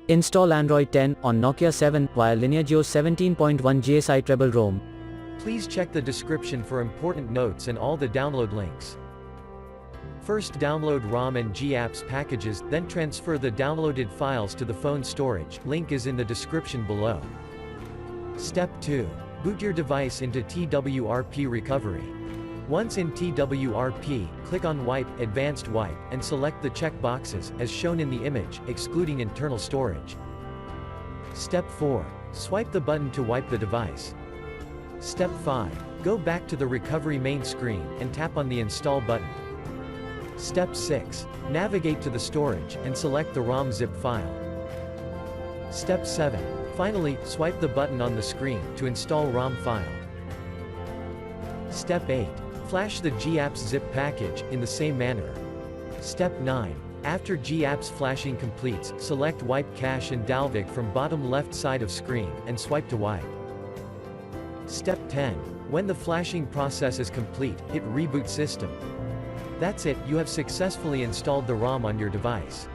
Install Android 10 on Nokia 7 via LineageOS 17.1 GSI Treble ROM. Please check the description for important notes and all the download links. First download ROM and GApps packages, then transfer the downloaded files to the phone storage, link is in the description below. Step 2. Boot your device into TWRP recovery. Once in TWRP, click on Wipe, Advanced Wipe, and select the check boxes, as shown in the image, excluding internal storage. Step 4. Swipe the button to wipe the device. Step 5. Go back to the recovery main screen, and tap on the Install button. Step 6. Navigate to the storage, and select the ROM zip file. Step 7. Finally, swipe the button on the screen, to install ROM file. Step 8. Flash the GApps zip package, in the same manner. Step 9. After GApps flashing completes, select Wipe Cache and Dalvik from bottom left side of screen, and swipe to wipe. Step 10. When the flashing process is complete, hit Reboot System. That's it, you have successfully installed the ROM on your device.